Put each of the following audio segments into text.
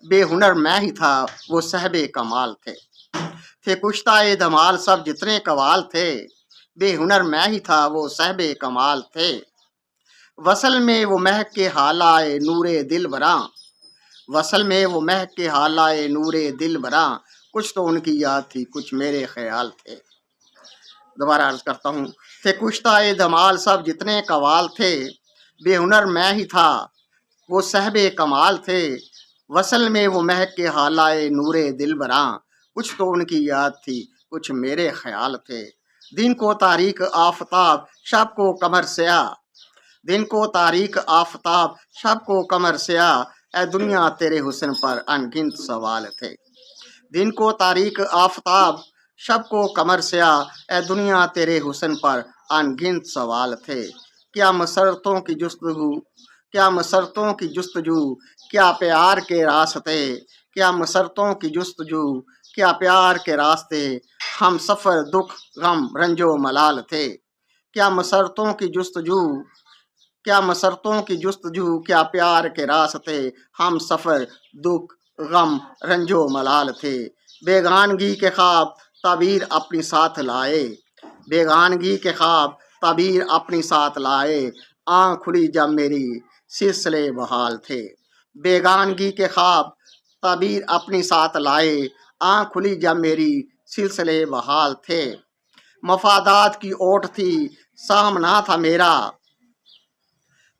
بے ہنر میں ہی تھا وہ صاحب کمال تھے کشتۂ دھمال سب جتنے قوال تھے، بے ہنر میں ہی تھا وہ صاحب کمال تھے۔ وصل میں وہ مہک کے حالائے نور دل براں، وصل میں وہ مہک کے حالائے نور دل براں، کچھ تو ان کی یاد تھی کچھ میرے خیال تھے۔ دوبارہ عرض کرتا ہوں، تھے کشتۂ دھمال سب جتنے قوال تھے، بے ہنر میں ہی تھا وہ صاحب کمال تھے۔ وصل میں وہ مہک کے حالائے نور دل براں، کچھ تو ان کی یاد تھی کچھ میرے خیال تھے۔ دن کو تاریک آفتاب شب کو قمر سیاہ، دن کو تاریک آفتاب شب کو قمر سیاہ، اے دنیا تیرے حسن پر ان گنت سوال تھے۔ دن کو تاریک آفتاب شب کو قمر سیاہ، اے دنیا تیرے حسن پر ان گنت سوال تھے۔ کیا مسرتوں کی جستجو، کیا مسرتوں کی جستجو، کیا پیار کے راستے، کیا مسرتوں کی جستجو، کیا پیار کے راستے، ہم سفر دکھ غم رنج و ملال تھے۔ کیا مسرتوں کی جستجو، کیا مسرتوں کی جستجو، کیا پیار کے راستے، ہم سفر دکھ غم رنج و ملال تھے۔ بیگانگی کے خواب تعبیر اپنی ساتھ لائے، بیگانگی کے خواب تعبیر اپنی ساتھ لائے، آنکھ کھلی جب میری سلسلے بحال تھے۔ بیگانگی کے خواب تعبیر اپنی ساتھ لائے، آنکھ کھلی جب میری سلسلے بحال تھے۔ مفادات کی اوٹ تھی سامنا تھا میرا،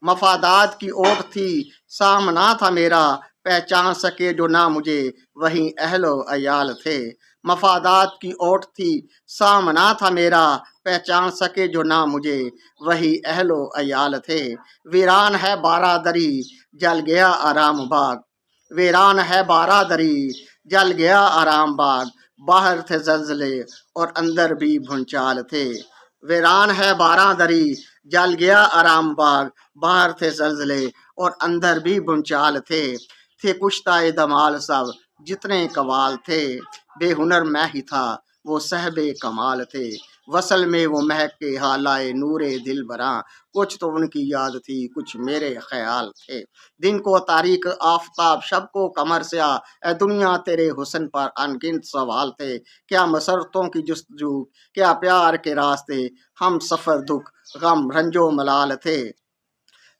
مفادات کی اوٹ تھی سامنا تھا میرا، پہچان سکے جو نہ مجھے وہی اہل و عیال تھے۔ مفادات کی اوٹ تھی سامنا تھا میرا، پہچان سکے جو نہ مجھے وہی اہل و عیال تھے۔ ویران ہے بارہ دری جل گیا آرام باغ، ویران ہے بارہ دری جل گیا آرام باغ، باہر تھے زلزلے اور اندر بھی بھونچال تھے۔ ویران ہے بارہ دری جل گیا آرام باغ، باہر تھے زلزلے اور اندر بھی بھونچال تھے کشتۂ دھمال سب جتنے قوال تھے، بے ہنر میں ہی تھا وہ صاحب کمال تھے۔ وصل میں وہ مہک کے حالائے نور دل براں، کچھ تو ان کی یاد تھی کچھ میرے خیال تھے۔ دن کو تاریک آفتاب شب کو قمر سیاہ، اے دنیا تیرے حسن پر ان گنت سوال تھے۔ کیا مسرتوں کی جستجو، کیا پیار کے راستے، ہم سفر دکھ غم رنج و ملال تھے۔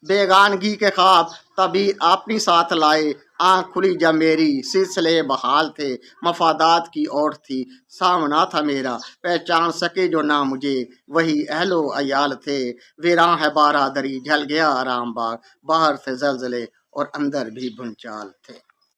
بیگانگی کے خواب تعبیر اپنی ساتھ لائے، آنکھ کھلی جب میری سلسلے بحال تھے۔ مفادات کی اوٹ تھی سامنا تھا میرا، پہچان سکے جو نہ مجھے وہی اہل و عیال تھے۔ ویراں ہے بارہ دری جل گیا آرام باغ، باہر تھے زلزلے اور اندر بھی بھونچال تھے۔